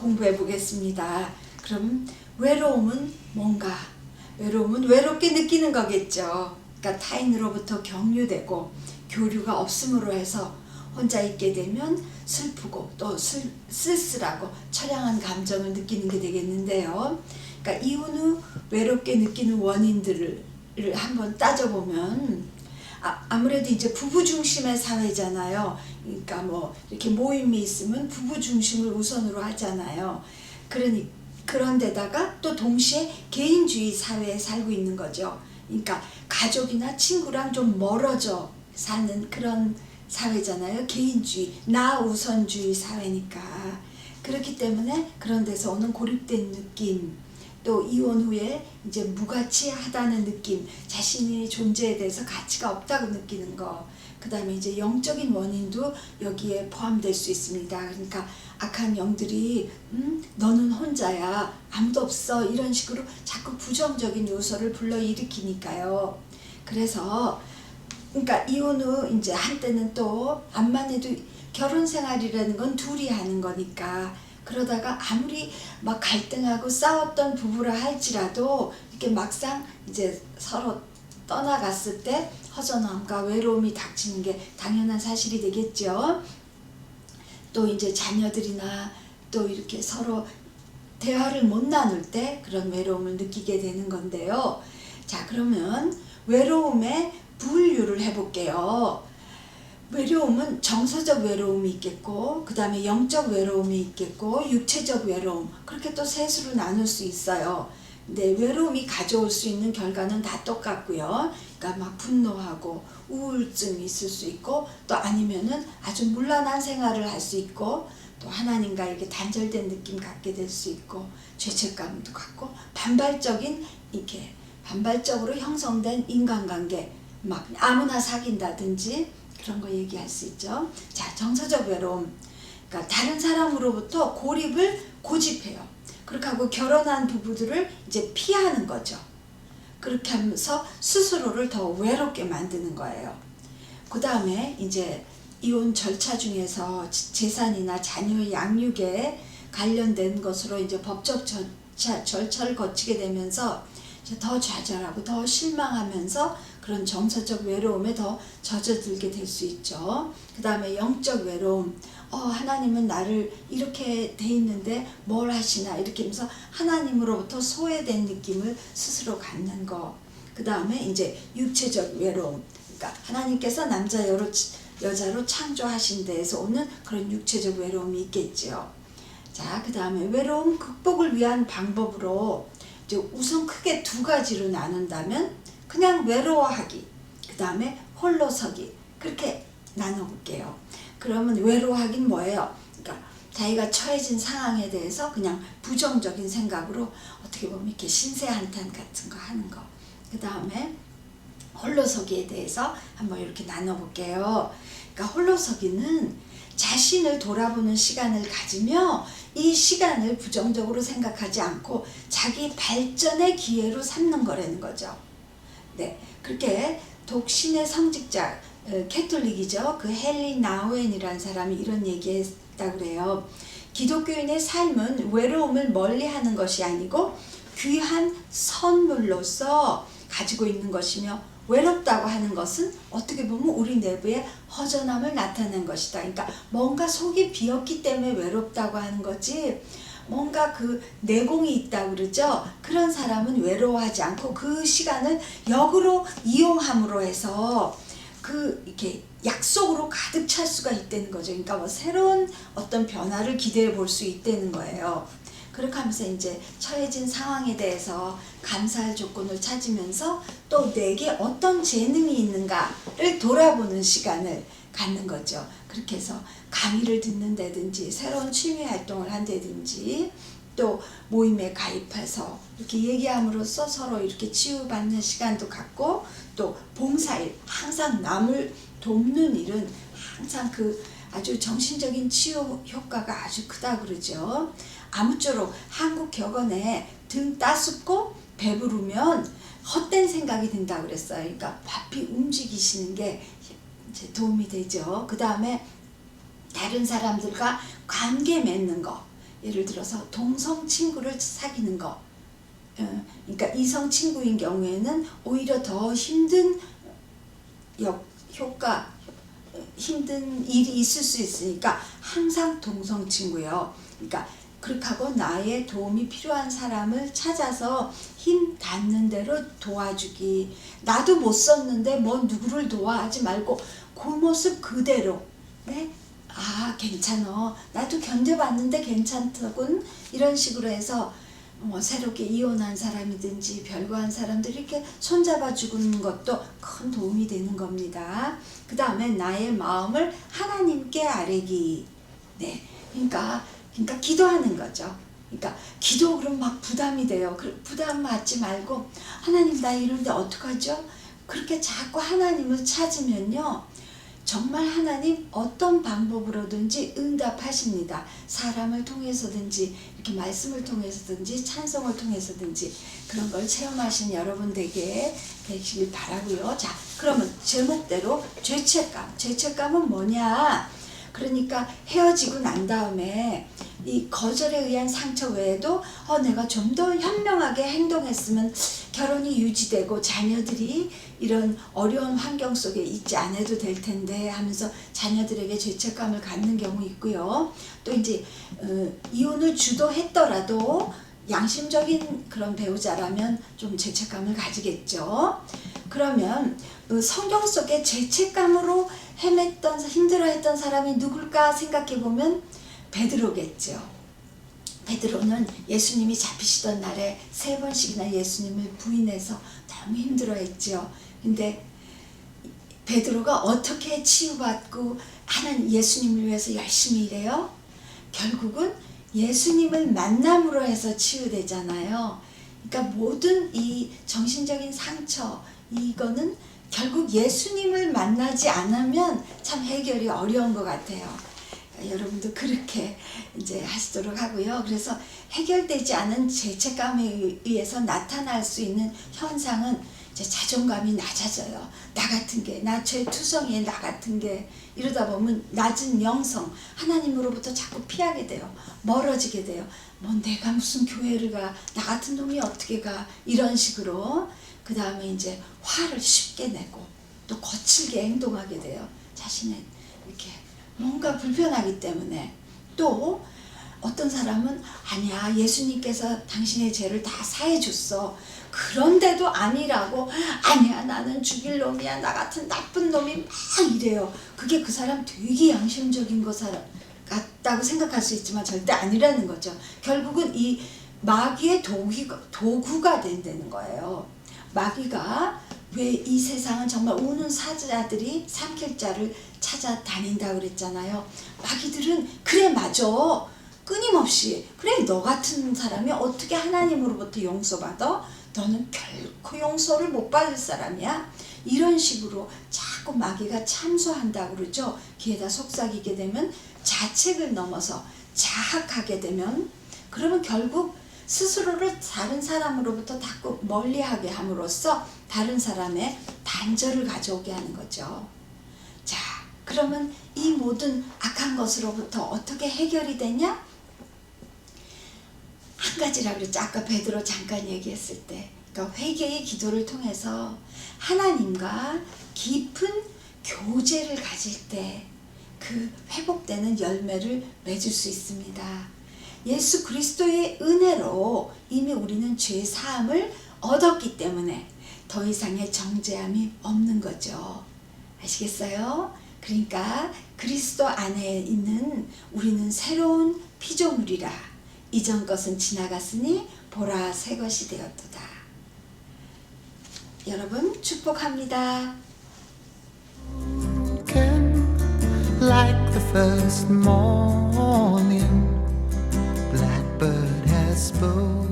공부해 보겠습니다. 그럼 외로움은 뭔가? 외로움은 외롭게 느끼는 거겠죠. 그러니까 타인으로부터 격려되고 교류가 없음으로 해서 혼자 있게 되면 슬프고 또 쓸쓸하고 처량한 감정을 느끼는 게 되겠는데요. 그러니까 이혼 후 외롭게 느끼는 원인들을 한번 따져보면 아무래도 이제 부부 중심의 사회잖아요. 그러니까 뭐 이렇게 모임이 있으면 부부 중심을 우선으로 하잖아요. 그런데다가 또 동시에 개인주의 사회에 살고 있는 거죠. 그러니까 가족이나 친구랑 좀 멀어져 사는 그런 사회잖아요. 개인주의, 나 우선주의 사회니까. 그렇기 때문에 그런 데서 오는 고립된 느낌, 또 이혼 후에 이제 무가치하다는 느낌, 자신의 존재에 대해서 가치가 없다고 느끼는 거, 그 다음에 이제 영적인 원인도 여기에 포함될 수 있습니다. 그러니까 악한 영들이 너는 혼자야, 아무도 없어, 이런 식으로 자꾸 부정적인 요소를 불러일으키니까요. 그래서 그러니까 이혼 후 이제 한때는 또 암만 해도 결혼 생활이라는 건 둘이 하는 거니까, 그러다가 아무리 막 갈등하고 싸웠던 부부라 할지라도 이렇게 막상 이제 서로 떠나갔을 때 허전함과 외로움이 닥치는 게 당연한 사실이 되겠죠. 또 이제 자녀들이나 또 이렇게 서로 대화를 못 나눌 때 그런 외로움을 느끼게 되는 건데요. 자, 그러면 외로움의 분류를 해볼게요. 외로움은 정서적 외로움이 있겠고, 그 다음에 영적 외로움이 있겠고, 육체적 외로움, 그렇게 또 셋으로 나눌 수 있어요. 근데 외로움이 가져올 수 있는 결과는 다 똑같고요. 그러니까 막 분노하고 우울증이 있을 수 있고, 또 아니면은 아주 문란한 생활을 할 수 있고, 또 하나님과 이렇게 단절된 느낌 갖게 될 수 있고, 죄책감도 갖고, 반발적으로 형성된 인간관계, 막 아무나 사귄다든지 그런 거 얘기할 수 있죠. 자, 정서적 외로움. 그러니까 다른 사람으로부터 고집해요. 그렇게 하고 결혼한 부부들을 이제 피하는 거죠. 그렇게 하면서 스스로를 더 외롭게 만드는 거예요. 그 다음에 이제 이혼 절차 중에서 재산이나 자녀의 양육에 관련된 것으로 이제 법적 절차를 거치게 되면서 더 좌절하고 더 실망하면서 그런 정서적 외로움에 더 젖어들게 될 수 있죠. 그 다음에 영적 외로움. 하나님은 나를 이렇게 돼 있는데 뭘 하시나, 이렇게 하면서 하나님으로부터 소외된 느낌을 스스로 갖는 거. 그 다음에 이제 육체적 외로움. 그러니까 하나님께서 남자 여자로 창조하신 데에서 오는 그런 육체적 외로움이 있겠죠. 자, 그 다음에 외로움 극복을 위한 방법으로 이제 우선 크게 두 가지로 나눈다면 그냥 외로워하기, 그 다음에 홀로서기, 그렇게 나눠볼게요. 그러면 외로워하긴 뭐예요? 그러니까 자기가 처해진 상황에 대해서 그냥 부정적인 생각으로 어떻게 보면 이렇게 신세한탄 같은 거 하는 거. 그 다음에 홀로서기에 대해서 한번 이렇게 나눠볼게요. 그러니까 홀로서기는 자신을 돌아보는 시간을 가지며 이 시간을 부정적으로 생각하지 않고 자기 발전의 기회로 삼는 거라는 거죠. 네, 그렇게 독신의 성직자, 캐톨릭이죠. 그 헨리 나우엔이라는 사람이 이런 얘기했다고 그래요. 기독교인의 삶은 외로움을 멀리하는 것이 아니고 귀한 선물로서 가지고 있는 것이며, 외롭다고 하는 것은 어떻게 보면 우리 내부의 허전함을 나타낸 것이다. 그러니까 뭔가 속이 비었기 때문에 외롭다고 하는 거지, 뭔가 그 내공이 있다 그러죠. 그런 사람은 외로워하지 않고 그 시간을 역으로 이용함으로 해서 이렇게 약속으로 가득 찰 수가 있다는 거죠. 그러니까 뭐 새로운 어떤 변화를 기대해 볼 수 있다는 거예요. 그렇게 하면서 이제 처해진 상황에 대해서 감사할 조건을 찾으면서 또 내게 어떤 재능이 있는가를 돌아보는 시간을 갖는 거죠. 그렇게 해서 강의를 듣는다든지 새로운 취미 활동을 한다든지 또 모임에 가입해서 이렇게 얘기함으로써 서로 이렇게 치유받는 시간도 갖고, 또 봉사일, 항상 남을 돕는 일은 항상 아주 정신적인 치유 효과가 아주 크다 그러죠. 아무쪼록 한국 격언에 등 따숩고 배부르면 헛된 생각이 든다 그랬어요. 그러니까 바삐 움직이시는 게 이제 도움이 되죠. 그 다음에 다른 사람들과 관계 맺는 거. 예를 들어서 동성 친구를 사귀는 거, 그러니까 이성 친구인 경우에는 오히려 더 힘든 힘든 일이 있을 수 있으니까 항상 동성 친구요. 그러니까 그렇게 하고 나의 도움이 필요한 사람을 찾아서 힘 닿는 대로 도와주기. 나도 못 썼는데 뭐 누구를 도와하지 말고 그 모습 그대로, 네? 아, 괜찮어. 나도 견뎌봤는데 괜찮더군. 이런 식으로 해서 뭐 새롭게 이혼한 사람이든지 별거한 사람들이 이렇게 손잡아 주는 것도 큰 도움이 되는 겁니다. 그 다음에 나의 마음을 하나님께 아뢰기. 네, 그러니까 기도하는 거죠. 그러니까 기도 그럼 막 부담이 돼요. 부담 갖지 말고 하나님 나 이런데 어떡하죠? 그렇게 자꾸 하나님을 찾으면요, 정말 하나님 어떤 방법으로든지 응답하십니다. 사람을 통해서든지 이렇게 말씀을 통해서든지 찬송을 통해서든지 그런 걸 체험하신 여러분 되시길 바라고요. 자, 그러면 제목대로 죄책감은 뭐냐? 그러니까 헤어지고 난 다음에 이 거절에 의한 상처 외에도 내가 좀 더 현명하게 행동했으면 결혼이 유지되고 자녀들이 이런 어려운 환경 속에 있지 않아도 될 텐데 하면서 자녀들에게 죄책감을 갖는 경우 있고요. 또 이제 이혼을 주도했더라도 양심적인 그런 배우자라면 좀 죄책감을 가지겠죠. 그러면 성경 속에 죄책감으로 힘들어했던 사람이 누굴까 생각해보면 베드로겠죠. 베드로는 예수님이 잡히시던 날에 3번씩이나 예수님을 부인해서 너무 힘들어했죠. 근데 베드로가 어떻게 치유받고 하나님 예수님을 위해서 열심히 일해요? 결국은 예수님을 만남으로 해서 치유되잖아요. 그러니까 모든 이 정신적인 상처, 이거는 결국 예수님을 만나지 않으면 참 해결이 어려운 것 같아요. 여러분도 그렇게 이제 하시도록 하고요. 그래서 해결되지 않은 죄책감에 의해서 나타날 수 있는 현상은 이제 자존감이 낮아져요. 나 같은 게, 나 죄투성이의 나 같은 게, 이러다 보면 낮은 영성, 하나님으로부터 자꾸 피하게 돼요. 멀어지게 돼요. 뭐 내가 무슨 교회를 가, 나 같은 놈이 어떻게 가, 이런 식으로. 그 다음에 이제 화를 쉽게 내고 또 거칠게 행동하게 돼요. 자신의 이렇게 뭔가 불편하기 때문에. 또 어떤 사람은 아니야, 예수님께서 당신의 죄를 다 사해 줬어. 그런데도 아니라고, 아니야, 나는 죽일 놈이야, 나 같은 나쁜 놈이 막 이래요. 그게 그 사람 되게 양심적인 것 같다고 생각할 수 있지만 절대 아니라는 거죠. 결국은 이 마귀의 도구가 된다는 거예요. 마귀가 왜 이 세상은 정말 우는 사자들이 삼킬 자를 찾아다닌다 그랬잖아요. 마귀들은 그래, 맞아, 끊임없이 그래, 너 같은 사람이 어떻게 하나님으로부터 용서받아? 너는 결코 용서를 못 받을 사람이야. 이런 식으로 자꾸 마귀가 참소한다고 그러죠. 귀에다 속삭이게 되면 자책을 넘어서 자학하게 되면, 그러면 결국 스스로를 다른 사람으로부터 자꾸 멀리하게 함으로써 다른 사람의 단절을 가져오게 하는 거죠. 자, 그러면 이 모든 악한 것으로부터 어떻게 해결이 되냐? 한 가지라 그랬죠. 아까 베드로 잠깐 얘기했을 때, 그러니까 회개의 기도를 통해서 하나님과 깊은 교제를 가질 때 그 회복되는 열매를 맺을 수 있습니다. 예수 그리스도의 은혜로 이미 우리는 죄 사함을 얻었기 때문에 더 이상의 정죄함이 없는 거죠. 아시겠어요? 그러니까 그리스도 안에 있는 우리는 새로운 피조물이라. 이전 것은 지나갔으니 보라 새 것이 되었도다. 여러분 축복합니다. Like the first morning, blackbird has spoken.